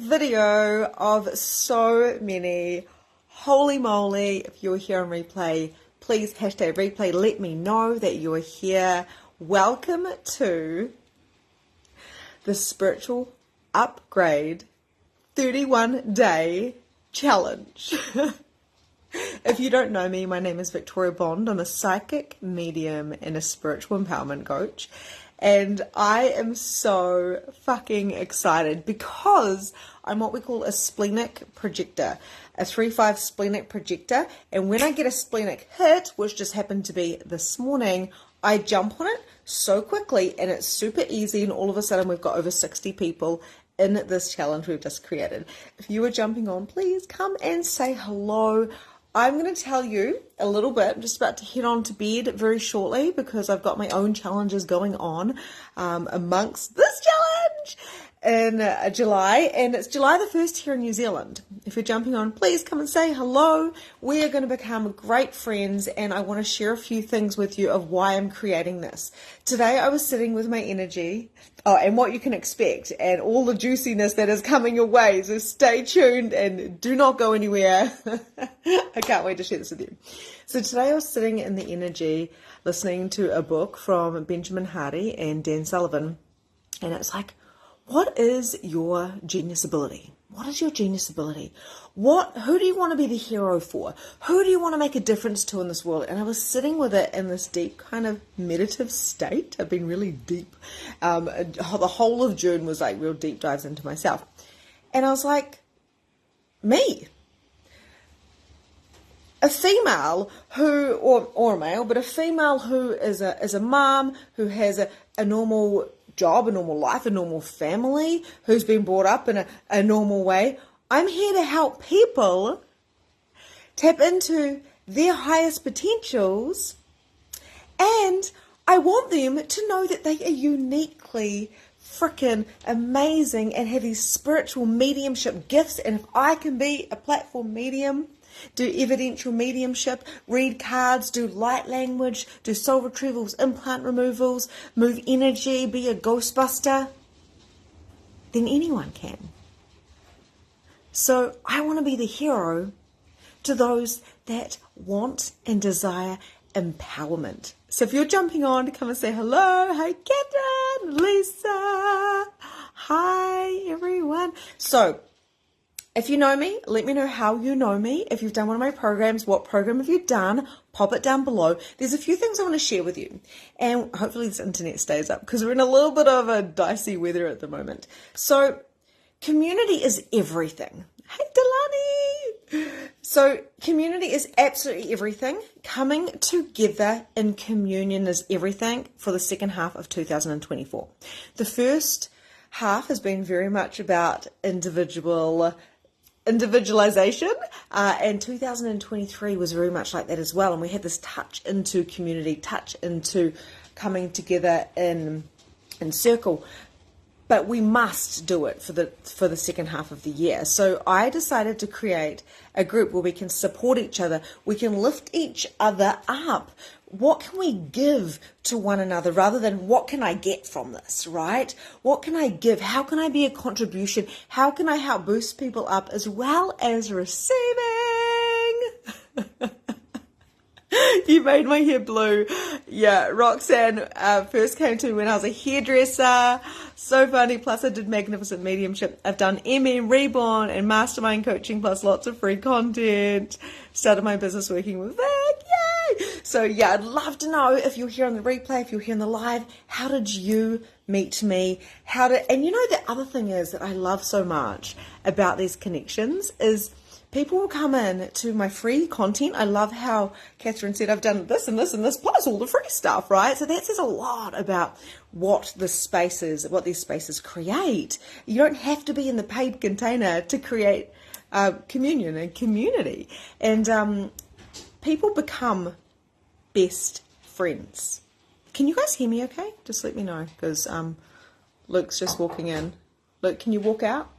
video of so many. Holy moly, if you're here on replay, please hashtag replay, let me know that you are here. Welcome to the Spiritual Upgrade 31-day challenge. If you don't know me, my name is Victoria Bond. I'm a psychic medium and a spiritual empowerment coach. And I am so fucking excited because I'm what we call a splenic projector, a 3/5 splenic projector. And when I get a splenic hit, which just happened to be this morning, I jump on it so quickly and it's super easy. And all of a sudden we've got over 60 people in this challenge we've just created. If you are jumping on, please come and say hello. I'm going to tell you a little bit. I'm just about to head on to bed very shortly because I've got my own challenges going on amongst this challenge in July. And it's July the 1st here in New Zealand. If you're jumping on, please come and say hello. We are going to become great friends and I want to share a few things with you of why I'm creating this. Today I was sitting with my energy and what you can expect and all the juiciness that is coming your way. So stay tuned and do not go anywhere. I can't wait to share this with you. So today I was sitting in the energy listening to a book from Benjamin Hardy and Dan Sullivan. And it's like, what is your genius ability? What is your genius ability? Who do you want to be the hero for? Who do you want to make a difference to in this world? And I was sitting with it in this deep kind of meditative state. I've been really deep. The whole of June was like real deep dives into myself. And I was like, me. A female who, or a male, but a female who is a mom, who has a normal job, a normal life, a normal family, who's been brought up in a normal way. I'm here to help people tap into their highest potentials, and I want them to know that they are uniquely freaking amazing and have these spiritual mediumship gifts. And if I can be a platform medium, do evidential mediumship, read cards, do light language, do soul retrievals, implant removals, move energy, be a ghostbuster, then anyone can. So I want to be the hero to those that want and desire empowerment. So if you're jumping on to come and say hello, hi Kitten, Lisa, hi everyone. So if you know me, let me know how you know me. If you've done one of my programs, what program have you done? Pop it down below. There's a few things I want to share with you. And hopefully this internet stays up because we're in a little bit of a dicey weather at the moment. So community is everything. Hey, Delani! So community is absolutely everything. Coming together in communion is everything for the second half of 2024. The first half has been very much about individualization, and 2023 was very much like that as well. And we had this touch into community, touch into coming together in circle. But we must do it for the second half of the year. So I decided to create a group where we can support each other. We can lift each other up. What can we give to one another rather than what can I get from this, right? What can I give? How can I be a contribution? How can I help boost people up as well as receiving? You made my hair blue. Yeah, Roxanne first came to me when I was a hairdresser. So funny. Plus I did Magnificent Mediumship. I've done MM Reborn and Mastermind Coaching plus lots of free content. Started my business working with Vic. Yay! So yeah, I'd love to know if you're here on the replay, if you're here on the live, how did you meet me? And you know, the other thing is that I love so much about these connections is people will come in to my free content. I love how Catherine said, I've done this and this and this, plus all the free stuff, right? So that says a lot about what these spaces create. You don't have to be in the paid container to create communion and community. And people become best friends. Can you guys hear me okay? Just let me know, because Luke's just walking in. Luke, can you walk out?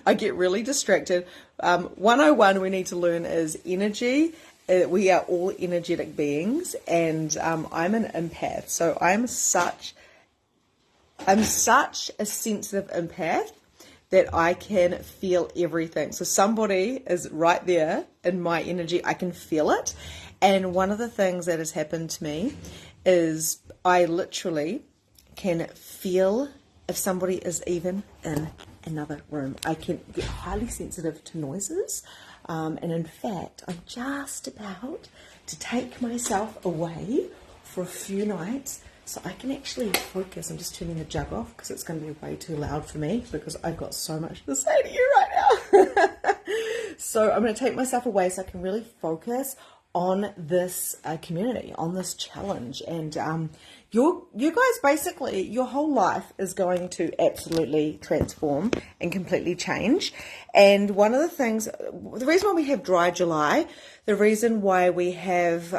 I get really distracted. 101 we need to learn is energy. We are all energetic beings, and I'm an empath. So I'm such I'm such a sensitive empath that I can feel everything. So somebody is right there in my energy. I can feel it. And one of the things that has happened to me is I literally can feel if somebody is even in another room. I can get highly sensitive to noises. And in fact, I'm just about to take myself away for a few nights so I can actually focus. I'm just turning the jug off because it's going to be way too loud for me because I've got so much to say to you right now. So I'm going to take myself away so I can really focus on this community, on this challenge. And you guys, basically, your whole life is going to absolutely transform and completely change. And one of the things, the reason why we have Dry July, the reason why we have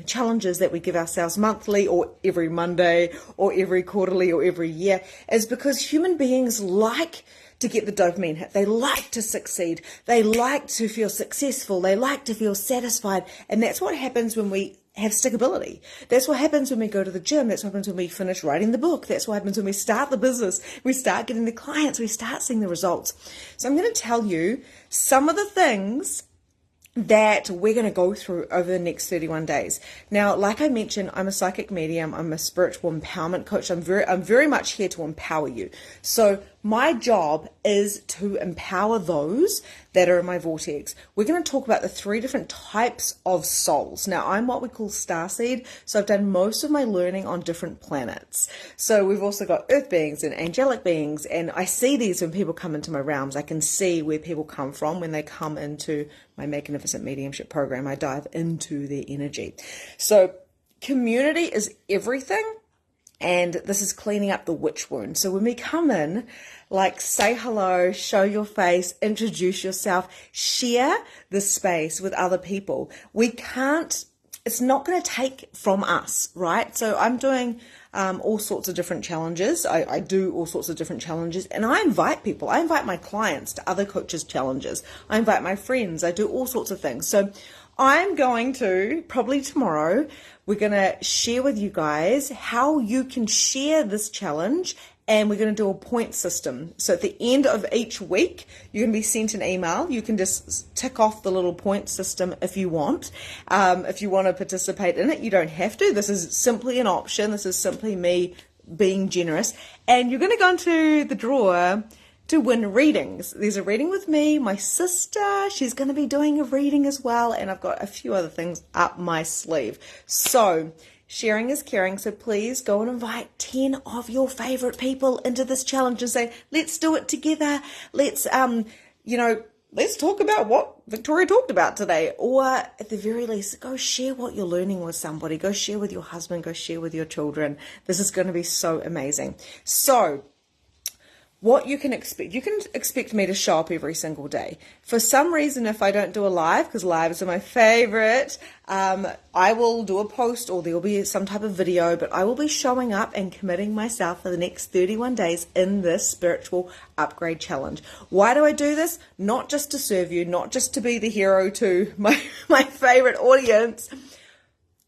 challenges that we give ourselves monthly or every Monday or every quarterly or every year is because human beings like to get the dopamine hit. They like to succeed. They like to feel successful. They like to feel satisfied. And that's what happens when we have stickability. That's what happens when we go to the gym. That's what happens when we finish writing the book. That's what happens when we start the business. We start getting the clients. We start seeing the results. So I'm going to tell you some of the things that we're going to go through over the next 31 days. Now, like I mentioned, I'm a psychic medium. I'm a spiritual empowerment coach. I'm very much here to empower you. So my job is to empower those that are in my vortex. We're going to talk about the 3 different types of souls. Now, I'm what we call starseed, so I've done most of my learning on different planets. So we've also got earth beings and angelic beings, and I see these when people come into my realms. I can see where people come from when they come into my magnificent mediumship program. I dive into their energy. So community is everything. And this is cleaning up the witch wound. So when we come in, like, say hello, show your face, introduce yourself, share the space with other people. It's not going to take from us, right? So I'm doing all sorts of different challenges. I do all sorts of different challenges, and I invite people. I invite my clients to other coaches' challenges. I invite my friends. I do all sorts of things. So I'm going to, probably tomorrow, we're going to share with you guys how you can share this challenge, and we're going to do a point system. So at the end of each week, you're going to be sent an email. You can just tick off the little point system if you want. If you want to participate in it, you don't have to. This is simply an option. This is simply me being generous. And you're going to go into the drawer to win readings. There's a reading with me, my sister, she's going to be doing a reading as well, and I've got a few other things up my sleeve. So sharing is caring, so please go and invite 10 of your favorite people into this challenge and say, let's do it together. Let's talk about what Victoria talked about today, or at the very least, go share what you're learning with somebody. Go share with your husband, go share with your children. This is going to be so amazing. So what you can expect me to show up every single day. For some reason, if I don't do a live, because lives are my favorite, I will do a post or there will be some type of video, but I will be showing up and committing myself for the next 31 days in this spiritual upgrade challenge. Why do I do this? Not just to serve you, not just to be the hero to my favorite audience,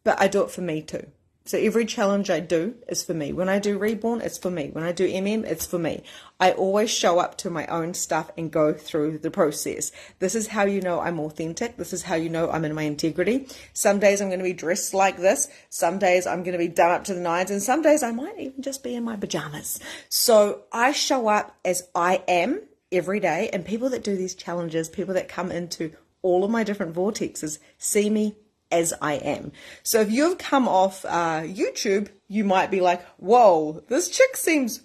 but I do it for me too. So every challenge I do is for me. When I do Reborn, it's for me. When I do MM, it's for me. I always show up to my own stuff and go through the process. This is how you know I'm authentic. This is how you know I'm in my integrity. Some days I'm going to be dressed like this. Some days I'm going to be done up to the nines. And some days I might even just be in my pajamas. So I show up as I am every day. And people that do these challenges, people that come into all of my different vortexes, see me as I am. So if you've come off YouTube, you might be like, whoa, this chick seems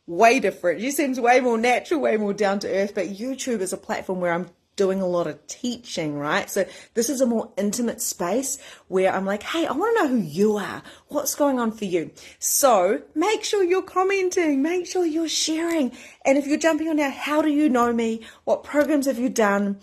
way different. She seems way more natural, way more down to earth. But YouTube is a platform where I'm doing a lot of teaching, right? So this is a more intimate space where I'm like, hey, I want to know who you are. What's going on for you? So make sure you're commenting, make sure you're sharing. And if you're jumping on now, how do you know me? What programs have you done?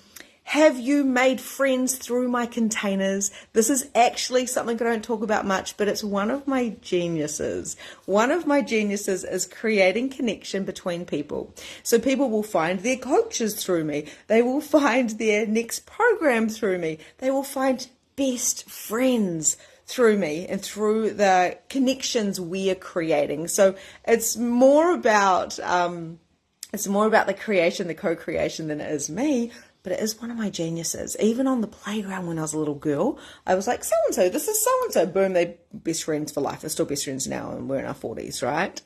Have you made friends through my containers? This is actually something I don't talk about much, but it's one of my geniuses. One of my geniuses is creating connection between people. So people will find their coaches through me. They will find their next program through me. They will find best friends through me and through the connections we are creating. So it's more about the creation, the co-creation than it is me, but it is one of my geniuses. Even on the playground when I was a little girl, I was like, so-and-so, this is so-and-so. Boom, they're best friends for life. They're still best friends now and we're in our 40s, right?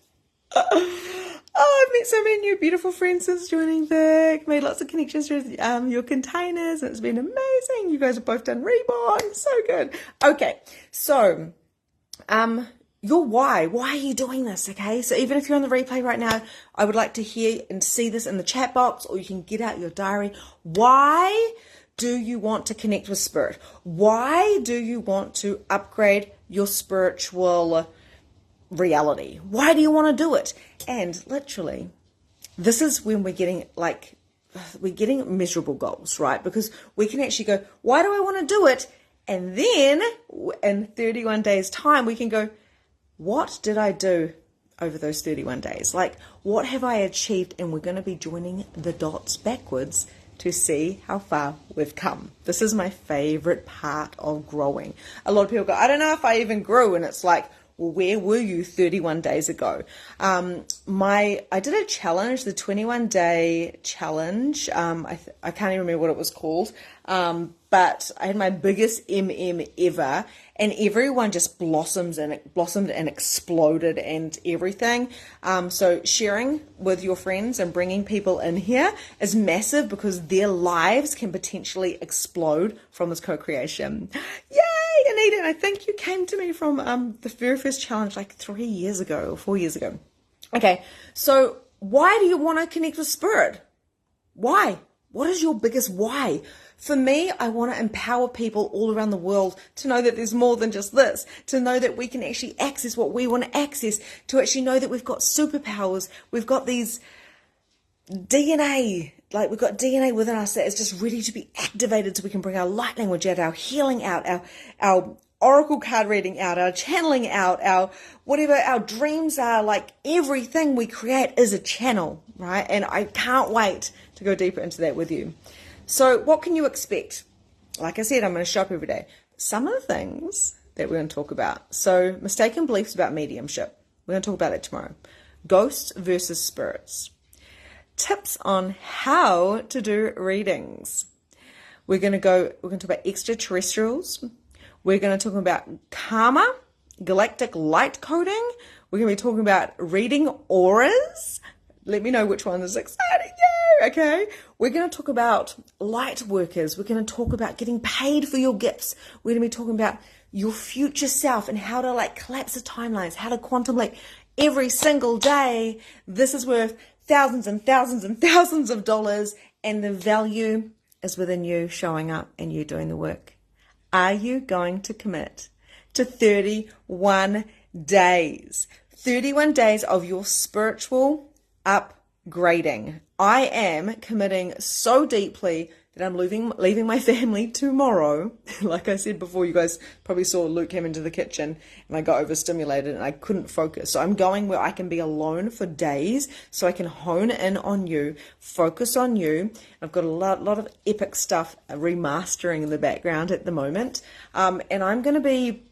Oh, I've met so many new beautiful friends since joining Vic. Made lots of connections with your containers. It's been amazing. You guys have both done reborn. So good. Okay, so your why. Why are you doing this? Okay, so even if you're on the replay right now, I would like to hear and see this in the chat box, or you can get out your diary. Why do you want to connect with spirit? Why do you want to upgrade your spiritual reality? Why do you want to do it? And literally, this is when we're getting measurable goals, right? Because we can actually go, why do I want to do it? And then in 31 days time, we can go, what did I do over those 31 days? Like, what have I achieved? And we're going to be joining the dots backwards to see how far we've come. This is my favorite part of growing. A lot of people go, I don't know if I even grew. And it's like, well, where were you 31 days ago? I did a challenge, the 21-day challenge. I can't even remember what it was called. But I had my biggest ever, and everyone just blossomed and exploded and everything. So sharing with your friends and bringing people in here is massive because their lives can potentially explode from this co-creation. Yay, Anita! And I think you came to me from the very first challenge like 3 years ago or 4 years ago. Okay, so why do you want to connect with spirit? Why? What is your biggest why? For me, I want to empower people all around the world to know that there's more than just this, to know that we can actually access what we want to access, to actually know that we've got superpowers, we've got these DNA, like we've got DNA within us that is just ready to be activated so we can bring our light language out, our healing out, our oracle card reading out, our channeling out, our whatever our dreams are. Like everything we create is a channel, right? And I can't wait to go deeper into that with you. So what can you expect? Like I said, I'm going to show up every day. Some of the things that we're going to talk about. So mistaken beliefs about mediumship. We're going to talk about that tomorrow. Ghosts versus spirits. Tips on how to do readings. We're going to talk about extraterrestrials. We're going to talk about karma, galactic light coding. We're going to be talking about reading auras. Let me know which one is exciting you, okay? We're going to talk about light workers. We're going to talk about getting paid for your gifts. We're going to be talking about your future self and how to like collapse the timelines, how to quantum leap every single day. This is worth thousands and thousands and thousands of dollars, and the value is within you showing up and you doing the work. Are you going to commit to 31 days? 31 days of your spiritual upgrading. I am committing so deeply that I'm leaving my family tomorrow. Like I said before, you guys probably saw Luke came into the kitchen and I got overstimulated and I couldn't focus. So I'm going where I can be alone for days so I can hone in on you, focus on you. I've got a lot of epic stuff remastering in the background at the moment. And I'm going to be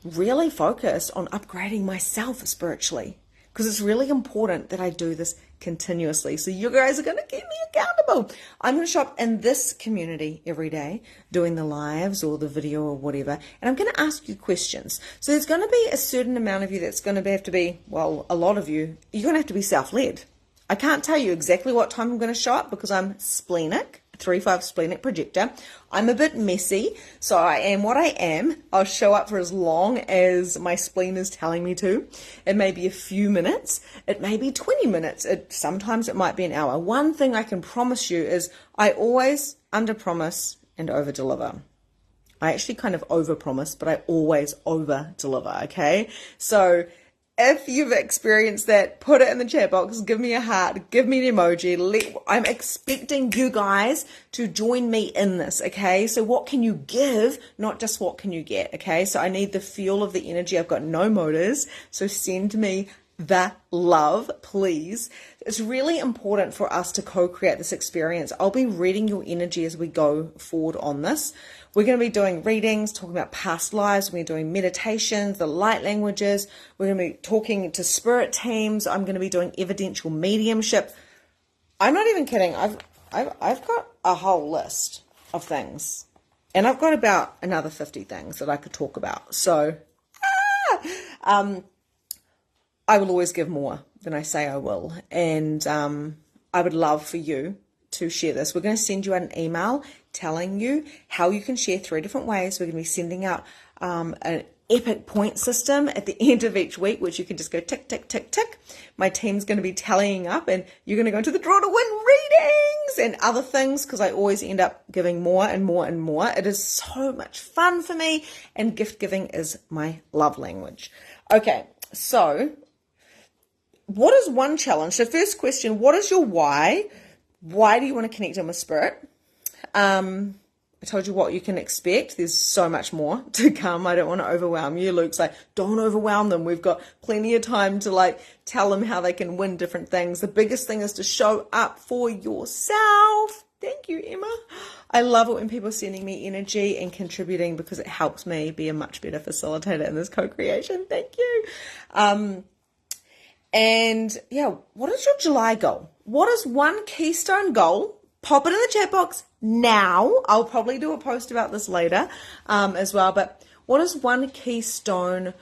really focused on upgrading myself spiritually, because it's really important that I do this continuously. So you guys are going to keep me accountable. I'm going to show up in this community every day, doing the lives or the video or whatever, and I'm going to ask you questions. So there's going to be a certain amount of you that's going to have to be, well, a lot of you, you're going to have to be self-led. I can't tell you exactly what time I'm going to show up because I'm splenic. 3/5 splenic projector. I'm a bit messy, so I am what I am. I'll show up for as long as my spleen is telling me to. It may be a few minutes. It may be 20 minutes. Sometimes it might be an hour. One thing I can promise you is I always under-promise and over-deliver. I actually kind of over-promise, but I always over-deliver, okay? So if you've experienced that, put it in the chat box. Give me a heart. Give me an emoji. I'm expecting you guys to join me in this, okay? So what can you give, not just what can you get, okay? So I need the fuel of the energy. I've got no motors. So send me the love, please. It's really important for us to co-create this experience. I'll be reading your energy as we go forward on this. We're going to be doing readings, talking about past lives. We're doing meditations, the light languages. We're going to be talking to spirit teams. I'm going to be doing evidential mediumship. I'm not even kidding. I've got a whole list of things, and I've got about another 50 things that I could talk about. So, I will always give more than I say I will. And I would love for you to share this. We're going to send you an email telling you how you can share 3 different ways. We're going to be sending out an epic point system at the end of each week, which you can just go tick, tick, tick, tick. My team's going to be tallying up, and you're going to go into the draw to win readings and other things, because I always end up giving more and more and more. It is so much fun for me, and gift giving is my love language. Okay, so what is one challenge? So first question, what is your why? Why do you want to connect in with spirit? I told you what you can expect. There's so much more to come. I don't want to overwhelm you. Luke's like, don't overwhelm them. We've got plenty of time to tell them how they can win different things. The biggest thing is to show up for yourself. Thank you, Emma. I love it when people are sending me energy and contributing, because it helps me be a much better facilitator in this co-creation. Thank you. And yeah, what is your July goal? What is one keystone goal? Pop it in the chat box now. I'll probably do a post about this later as well. But what is one keystone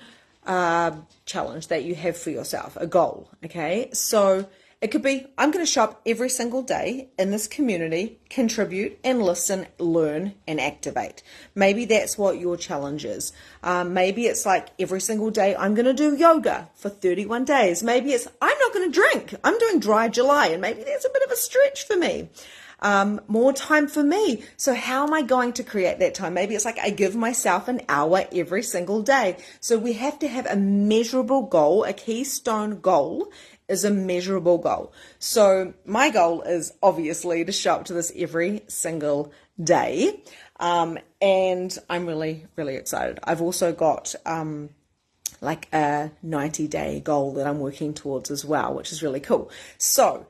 challenge that you have for yourself? A goal, okay? So it could be, I'm going to show up every single day in this community, contribute and listen, learn and activate. Maybe that's what your challenge is. Maybe it's like every single day I'm going to do yoga for 31 days. Maybe it's I'm not going to drink. I'm doing dry July, and maybe that's a bit of a stretch for me. More time for me. So how am I going to create that time? Maybe it's like I give myself an hour every single day. So we have to have a measurable goal. A keystone goal is a measurable goal. So my goal is obviously to show up to this every single day. And I'm really, really excited. I've also got like a 90-day goal that I'm working towards as well, which is really cool. So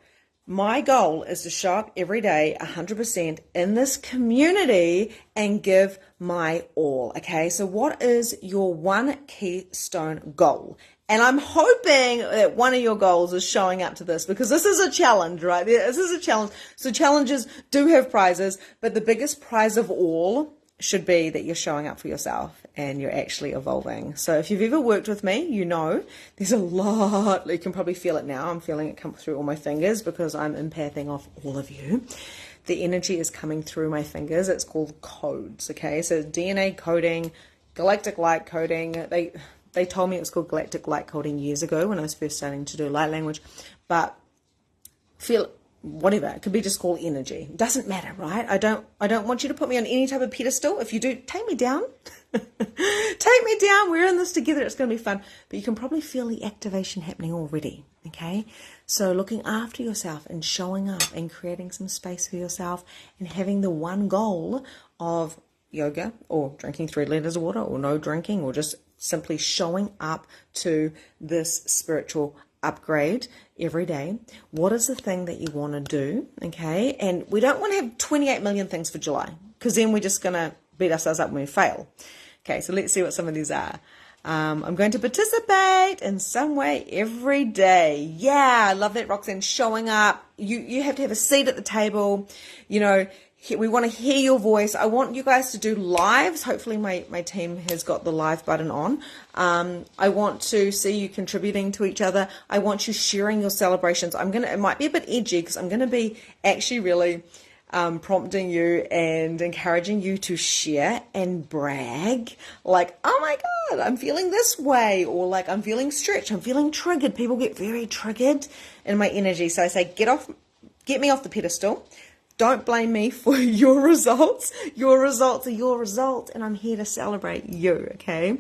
my goal is to show up every day 100% in this community and give my all. Okay, so what is your one keystone goal? And I'm hoping that one of your goals is showing up to this, because this is a challenge, right? This is a challenge. So challenges do have prizes, but the biggest prize of all should be that you're showing up for yourself and you're actually evolving. So if you've ever worked with me, you know there's a lot. You can probably feel it now. I'm feeling it come through all my fingers because I'm empathing off all of you. The energy is coming through my fingers. It's called codes, okay? So DNA coding, galactic light coding. They told me it was called galactic light coding years ago when I was first starting to do light language, but whatever, it could be just called energy. It doesn't matter, right? I don't want you to put me on any type of pedestal. If you do, take me down. Take me down. We're in this together. It's going to be fun. But you can probably feel the activation happening already, okay? So looking after yourself and showing up and creating some space for yourself and having the one goal of yoga or drinking 3 liters of water or no drinking, or just simply showing up to this spiritual upgrade every day. What is the thing that you want to do? Okay. And we don't want to have 28 million things for July, because then we're just going to beat ourselves up when we fail. Okay. So let's see what some of these are. I'm going to participate in some way every day. Yeah. I love that, Roxanne. Showing up. You have to have a seat at the table. You know, we want to hear your voice. I want you guys to do lives. Hopefully my team has got the live button on. I want to see you contributing to each other. I want you sharing your celebrations. It might be a bit edgy, because I'm going to be actually really prompting you and encouraging you to share and brag. Like, oh my God, I'm feeling this way. Or like, I'm feeling stretched. I'm feeling triggered. People get very triggered in my energy. So I say, get me off the pedestal. Don't blame me for your results. Your results are your results, and I'm here to celebrate you, okay?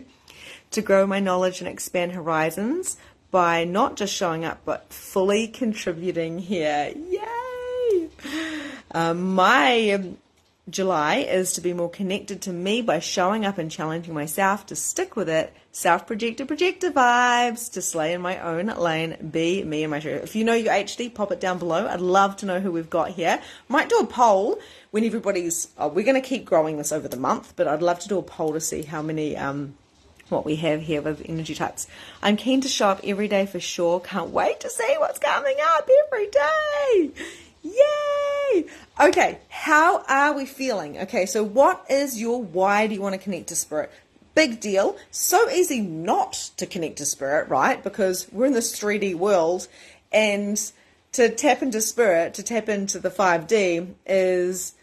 To grow my knowledge and expand horizons by not just showing up, but fully contributing here. Yay! My July is to be more connected to me by showing up and challenging myself to stick with it. Self-projector, projector vibes, to slay in my own lane, be me and my truth. If you know your HD, pop it down below. I'd love to know who we've got here. Might do a poll when everybody's, we're going to keep growing this over the month, but I'd love to do a poll to see how many, what we have here with energy types. I'm keen to show up every day for sure. Can't wait to see what's coming up every day. Yay! Okay, how are we feeling? Okay, so what is your why do you want to connect to spirit? Big deal. So easy not to connect to spirit, right? Because we're in this 3D world, and to tap into spirit, to tap into the 5D is,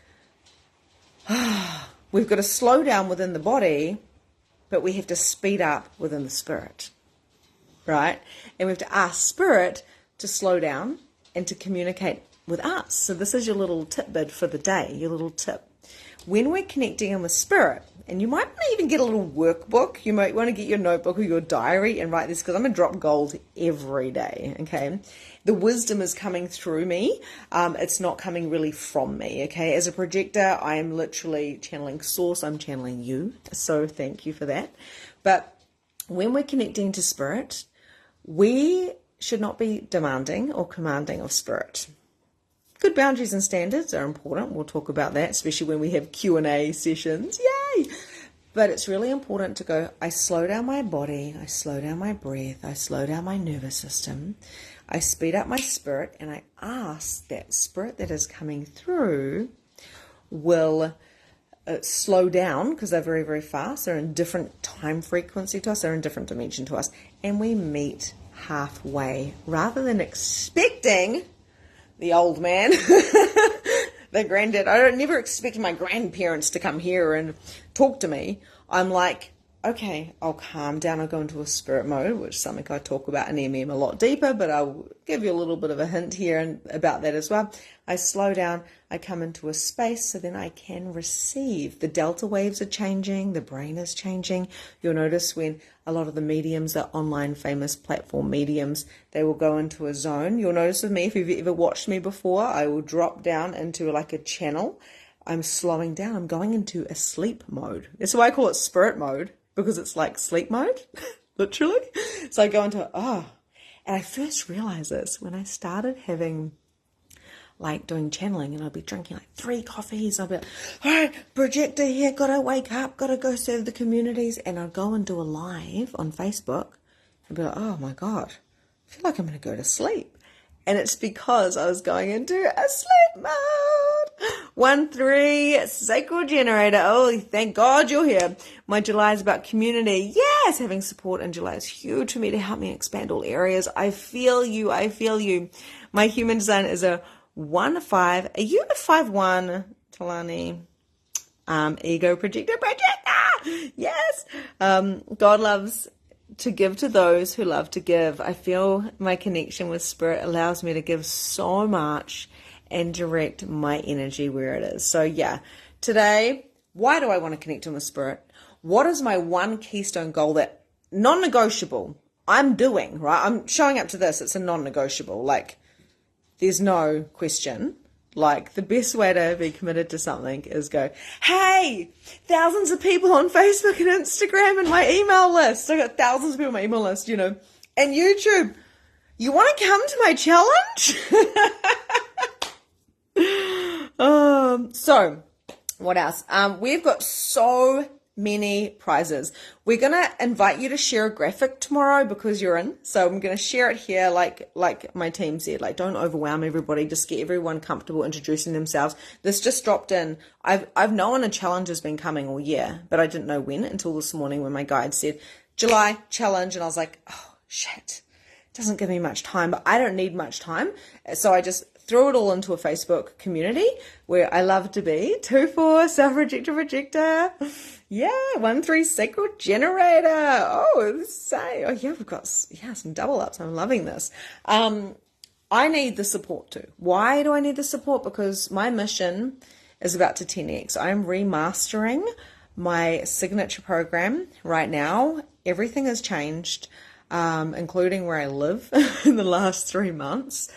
we've got to slow down within the body, but we have to speed up within the spirit, right? And we have to ask spirit to slow down and to communicate with us. So this is your little tidbit for the day, your little tip. When we're connecting in with spirit, and you might want to even get a little workbook, you might want to get your notebook or your diary and write this, because I'm going to drop gold every day, okay? The wisdom is coming through me. It's not coming really from me, okay? As a projector, I am literally channeling source. I'm channeling you, so thank you for that. But when we're connecting to spirit, we should not be demanding or commanding of spirit. Good boundaries and standards are important. We'll talk about that, especially when we have Q&A sessions. Yay! But it's really important to go, I slow down my body, I slow down my breath, I slow down my nervous system, I speed up my spirit, and I ask that spirit that is coming through will slow down, because they're very, very fast. They're in different time frequency to us. They're in different dimension to us. And we meet halfway rather than expecting the old man, the granddad. I never expect my grandparents to come here and talk to me. I'm like, okay, I'll calm down. I'll go into a spirit mode, which is something I talk about in MM a lot deeper, but I'll give you a little bit of a hint here and about that as well. I slow down. I come into a space so then I can receive. The delta waves are changing. The brain is changing. You'll notice when a lot of the mediums, the online famous platform mediums, they will go into a zone. You'll notice with me, if you've ever watched me before, I will drop down into like a channel. I'm slowing down. I'm going into a sleep mode. That's why I call it spirit mode, because it's like sleep mode, literally. So I go into, and I first realized this when I started having, like, doing channeling, and I'd be drinking like 3 coffees. I'd be like, all right, projector here, gotta wake up, gotta go serve the communities. And I'd go and do a live on Facebook and be like, oh my God, I feel like I'm gonna go to sleep. And it's because I was going into a sleep mode. 1-3, sacral generator. Oh, thank God you're here. My July is about community. Yes, having support in July is huge for me to help me expand all areas. I feel you. I feel you. My human design is a 1-5. Are you a 5-1, Talani? Ego projector. Yes. God loves to give to those who love to give. I feel my connection with spirit allows me to give so much and direct my energy where it is. So yeah, today, why do I want to connect in with spirit? What is my one keystone goal that non-negotiable I'm doing, right? I'm showing up to this. It's a non-negotiable. Like, there's no question. Like, the best way to be committed to something is go, hey, thousands of people on Facebook and Instagram and my email list. I got thousands of people on my email list, and YouTube. You want to come to my challenge? So what else? We've got so many prizes. We're going to invite you to share a graphic tomorrow because you're in. So I'm going to share it here like my team said. Like, don't overwhelm everybody. Just get everyone comfortable introducing themselves. This just dropped in. I've known a challenge has been coming all year, but I didn't know when until this morning when my guide said July challenge, and I was like, oh shit, it doesn't give me much time, but I don't need much time. So I just threw it all into a Facebook community where I love to be. 2-4 self-projector. Yeah, 1-3 sacral generator. Oh, yeah, we've got some double ups. I'm loving this. I need the support too. Why do I need the support? Because my mission is about to 10x. I'm remastering my signature program right now. Everything has changed, including where I live in the last 3 months.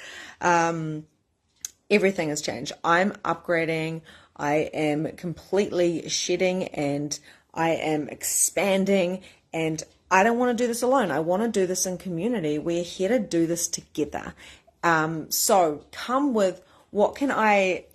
Everything has changed. I'm upgrading. I am completely shedding and I am expanding, and I don't want to do this alone. I want to do this in community. We're here to do this together. So come with, what can I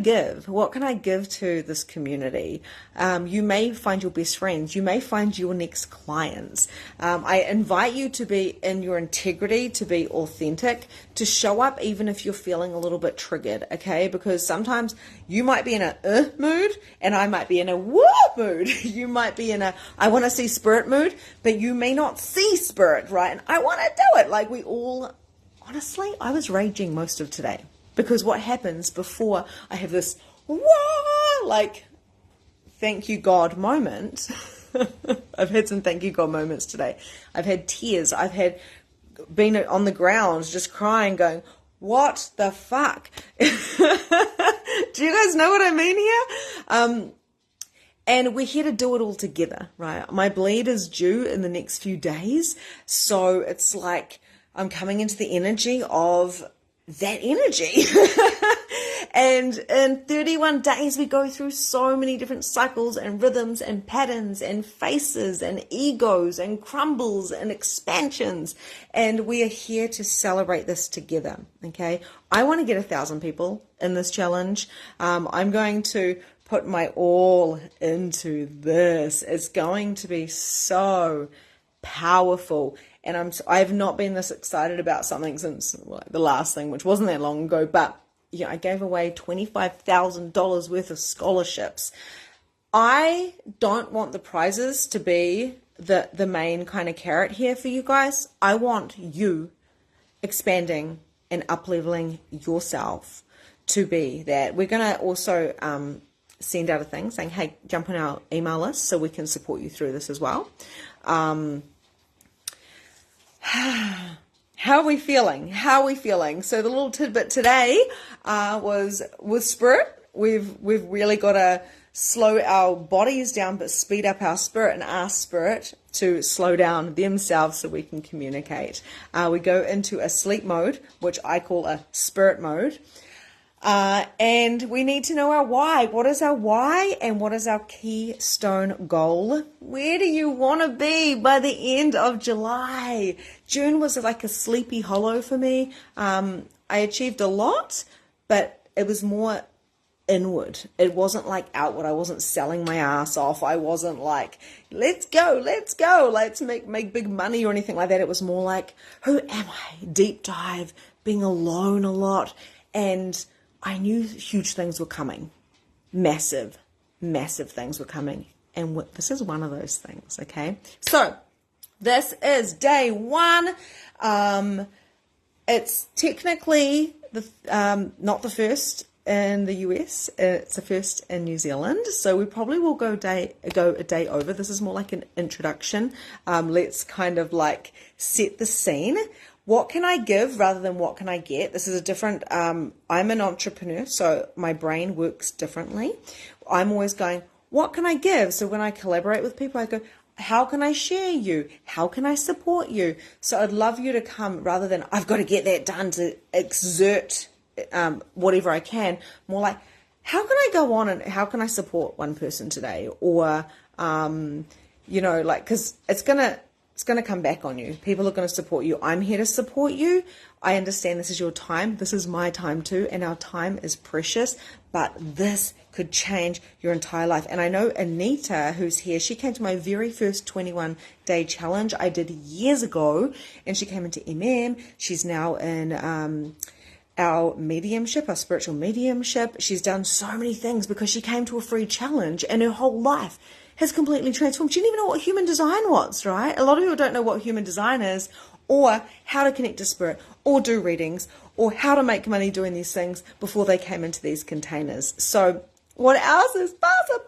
give? What can I give to this community? You may find your best friends. You may find your next clients. I invite you to be in your integrity, to be authentic, to show up even if you're feeling a little bit triggered, okay? Because sometimes you might be in a mood and I might be in a woo mood. You might be in a I want to see spirit mood, but you may not see spirit, right? And I want to do it. Like we all, honestly, I was raging most of today. Because what happens before I have this, whoa, like, thank you God moment. I've had some thank you God moments today. I've had tears. I've had been on the ground just crying, going, what the fuck? Do you guys know what I mean here? And we're here to do it all together, right? My bleed is due in the next few days. So it's like I'm coming into the energy of that energy. And in 31 days, we go through so many different cycles and rhythms and patterns and faces and egos and crumbles and expansions. And we are here to celebrate this together. Okay. I want to get 1,000 people in this challenge. I'm going to put my all into this. It's going to be so powerful. And I've not been this excited about something since the last thing, which wasn't that long ago, but yeah, I gave away $25,000 worth of scholarships. I don't want the prizes to be the main kind of carrot here for you guys. I want you expanding and up-leveling yourself to be that. We're going to also send out a thing saying, hey, jump on our email list so we can support you through this as well. How are we feeling? So the little tidbit today was with spirit. We've really got to slow our bodies down, but speed up our spirit and ask spirit to slow down themselves so we can communicate. We go into a sleep mode, which I call a spirit mode. And we need to know our why. What is our why and what is our keystone goal? Where do you want to be by the end of July? June was like a sleepy hollow for me. I achieved a lot, but it was more inward. It wasn't like outward. I wasn't selling my ass off. I wasn't like, let's go, let's make big money or anything like that. It was more like, who am I? Deep dive, being alone a lot. And I knew huge things were coming. Massive things were coming. And this is one of those things, okay? So, this is day one. It's technically not the first in the US. It's the first in New Zealand. So we probably will go a day over. This is more like an introduction. Let's kind of like set the scene. What can I give rather than what can I get? This is a different, I'm an entrepreneur, so my brain works differently. I'm always going, what can I give? So when I collaborate with people, I go, how can I share you? How can I support you? So I'd love you to come rather than I've got to get that done to exert whatever I can. More like, how can I go on and how can I support one person today? Or, like, because it's going to come back on you. People are going to support you. I'm here to support you. I understand this is your time. This is my time too. And our time is precious. But this could change your entire life. And I know Anita, who's here, she came to my very first 21-day challenge I did years ago. And she came into She's now in our mediumship, our spiritual mediumship. She's done so many things because she came to a free challenge and her whole life has completely transformed. She didn't even know what human design was, right? A lot of people don't know what human design is or how to connect to spirit or do readings or how to make money doing these things before they came into these containers. So what else is possible?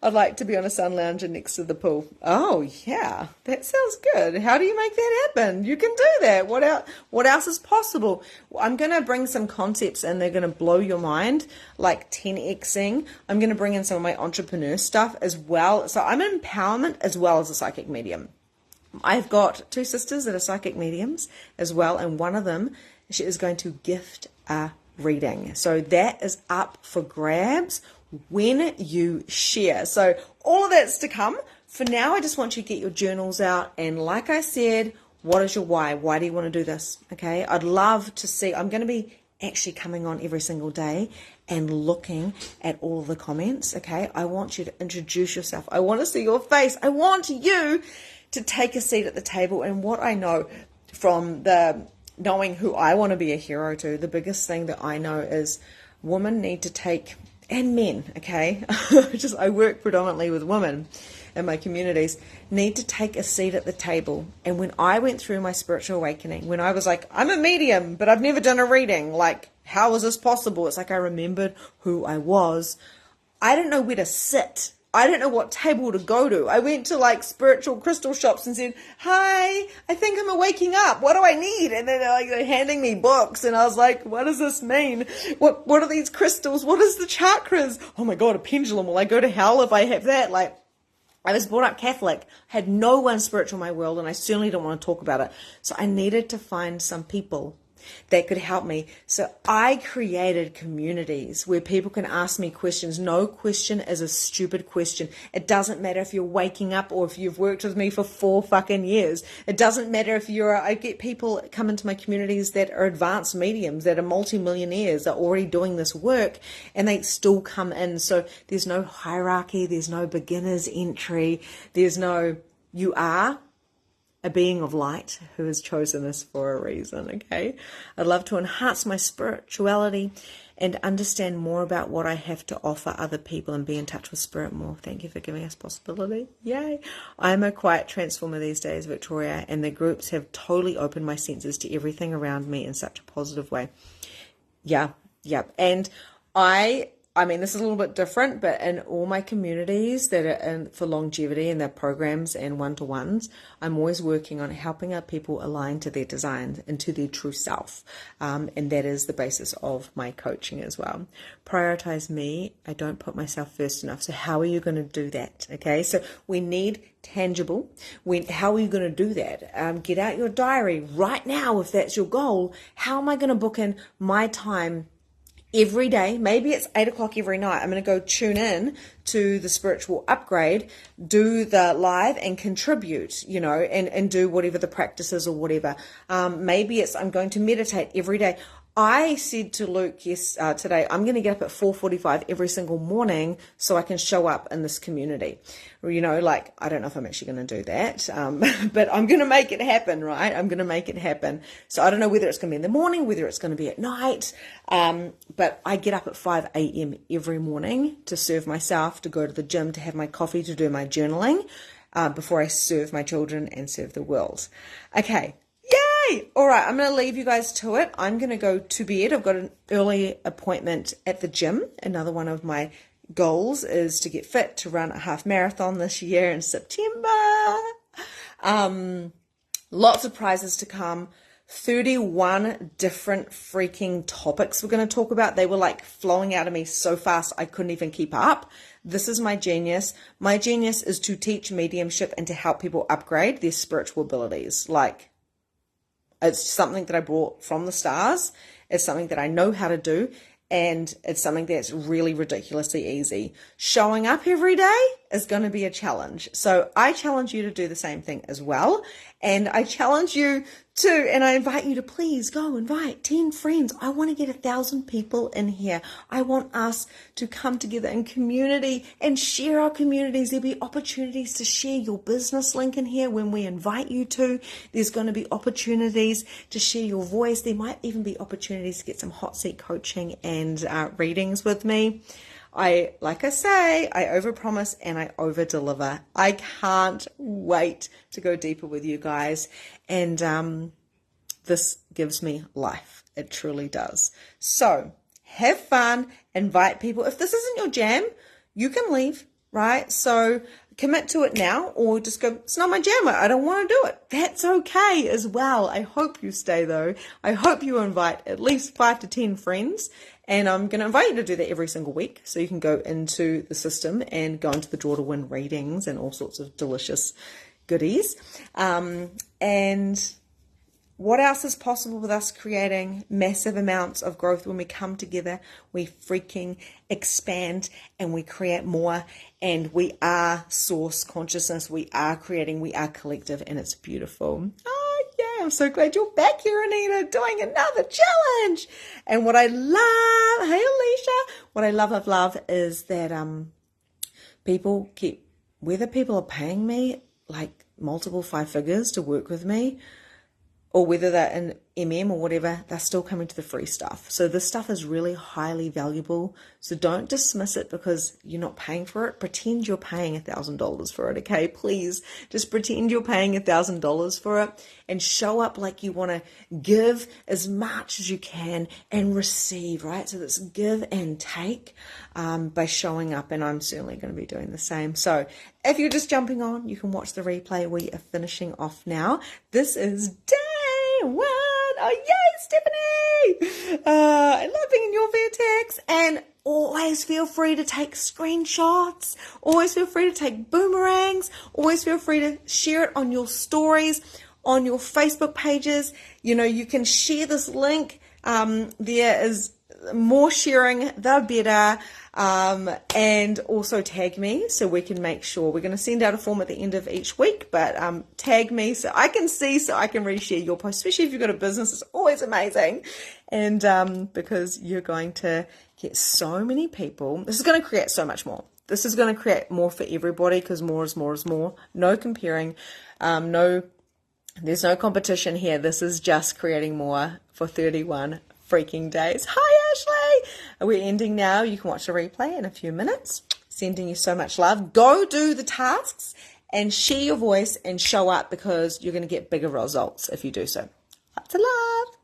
I'd like to be on a sun lounger next to the pool. Oh, yeah, that sounds good. How do you make that happen? You can do that. What else is possible? I'm going to bring some concepts and they're going to blow your mind, like 10xing. I'm going to bring in some of my entrepreneur stuff as well. So I'm an empowerment as well as a psychic medium. I've got two sisters that are psychic mediums as well, and one of them, she is going to gift a reading. So that is up for grabs when you share. So all of that's to come. For now, I just want you to get your journals out. And like I said, what is your why? Why do you want to do this? Okay. I'd love to see, I'm going to be actually coming on every single day and looking at all of the comments. Okay. I want you to introduce yourself. I want to see your face. I want you to take a seat at the table. And what I know from the knowing who I want to be a hero to, the biggest thing that I know is women need to take, and men, okay, I work predominantly with women in my communities, need to take a seat at the table. And when I went through my spiritual awakening, when I was like, I'm a medium, but I've never done a reading, like, how is this possible? It's like I remembered who I was. I didn't know where to sit. I didn't know what table to go to. I went to like spiritual crystal shops and said, hi, I think I'm waking up. What do I need? And then they're handing me books. And I was like, what does this mean? What are these crystals? What is the chakras? Oh my God, a pendulum. Will I go to hell if I have that? Like, I was brought up Catholic, had no one spiritual in my world, and I certainly don't want to talk about it. So I needed to find some people that could help me. So I created communities where people can ask me questions. No question is a stupid question. It doesn't matter if you're waking up or if you've worked with me for 4 fucking years. It doesn't matter if I get people come into my communities that are advanced mediums, that are multimillionaires, are already doing this work, and they still come in. So there's no hierarchy. There's no beginner's entry. There's no, you are a being of light who has chosen this for a reason, okay? I'd love to enhance my spirituality and understand more about what I have to offer other people and be in touch with spirit more. Thank you for giving us possibility. Yay. I'm a quiet transformer these days, Victoria, and the groups have totally opened my senses to everything around me in such a positive way. Yeah. And I mean, this is a little bit different, but in all my communities that are in for longevity and their programs and one-to-ones, I'm always working on helping our people align to their design and to their true self. And that is the basis of my coaching as well. Prioritize me. I don't put myself first enough. So how are you going to do that? Okay. So we need tangible. How are you going to do that? Get out your diary right now. If that's your goal, how am I going to book in my time every day? Maybe it's 8 o'clock every night. I'm going to go tune in to the spiritual upgrade, do the live and contribute, and do whatever the practice is or whatever. Maybe it's I'm going to meditate every day. I said to Luke today, I'm going to get up at 4:45 every single morning so I can show up in this community. I don't know if I'm actually going to do that, but I'm going to make it happen, right? I'm going to make it happen. So I don't know whether it's going to be in the morning, whether it's going to be at night, but I get up at 5 a.m. every morning to serve myself, to go to the gym, to have my coffee, to do my journaling before I serve my children and serve the world. Okay. All right, I'm going to leave you guys to it. I'm going to go to bed. I've got an early appointment at the gym. Another one of my goals is to get fit to run a half marathon this year in September. Lots of prizes to come. 31 different freaking topics we're going to talk about. They were like flowing out of me so fast I couldn't even keep up. This is my genius. My genius is to teach mediumship and to help people upgrade their spiritual abilities. It's something that I brought from the stars. It's something that I know how to do. And it's something that's really ridiculously easy. Showing up every day is going to be a challenge. So I challenge you to do the same thing as well. And I challenge you to, and I invite you to please go invite 10 friends. I want to get 1,000 people in here. I want us to come together in community and share our communities. There'll be opportunities to share your business link in here when we invite you to. There's going to be opportunities to share your voice. There might even be opportunities to get some hot seat coaching and readings with me. Like I say, I overpromise and I overdeliver. I can't wait to go deeper with you guys. And this gives me life. It truly does. So have fun, invite people. If this isn't your jam, you can leave, right? So commit to it now, or just go, it's not my jam. I don't want to do it. That's okay as well. I hope you stay though. I hope you invite at least 5 to 10 friends. And I'm going to invite you to do that every single week. So you can go into the system and go into the Draw to Win readings and all sorts of delicious goodies. And What else is possible with us creating massive amounts of growth? When we come together, we freaking expand and we create more, and we are source consciousness. We are creating, we are collective, and it's beautiful. Oh yeah, I'm so glad you're back here, Anita, doing another challenge. And what I love, hey Alicia, what I love is that whether people are paying me like multiple 5 figures to work with me, or whether they're in MM or whatever, they're still coming to the free stuff. So this stuff is really highly valuable. So don't dismiss it because you're not paying for it. Pretend you're paying $1,000 for it, okay? Please, just pretend you're paying $1,000 for it and show up like you want to give as much as you can and receive, right? So that's give and take by showing up, and I'm certainly going to be doing the same. So if you're just jumping on, you can watch the replay. We are finishing off now. This is day 1. Oh, yay, Stephanie! I love being in your vortex. And always feel free to take screenshots. Always feel free to take boomerangs. Always feel free to share it on your stories, on your Facebook pages. You know, you can share this link. There is more sharing, the better. And also tag me so we can make sure. We're going to send out a form at the end of each week, but tag me so I can see, so I can reshare your post, especially if you've got a business. It's always amazing. And because you're going to get so many people, this is going to create so much more. This is going to create more for everybody, because more is more is more. No comparing, there's no competition here. This is just creating more for 31 freaking days. Hi, Ashley. We're ending now. You can watch the replay in a few minutes. Sending you so much love. Go do the tasks and share your voice and show up, because you're going to get bigger results if you do so. Lots of love.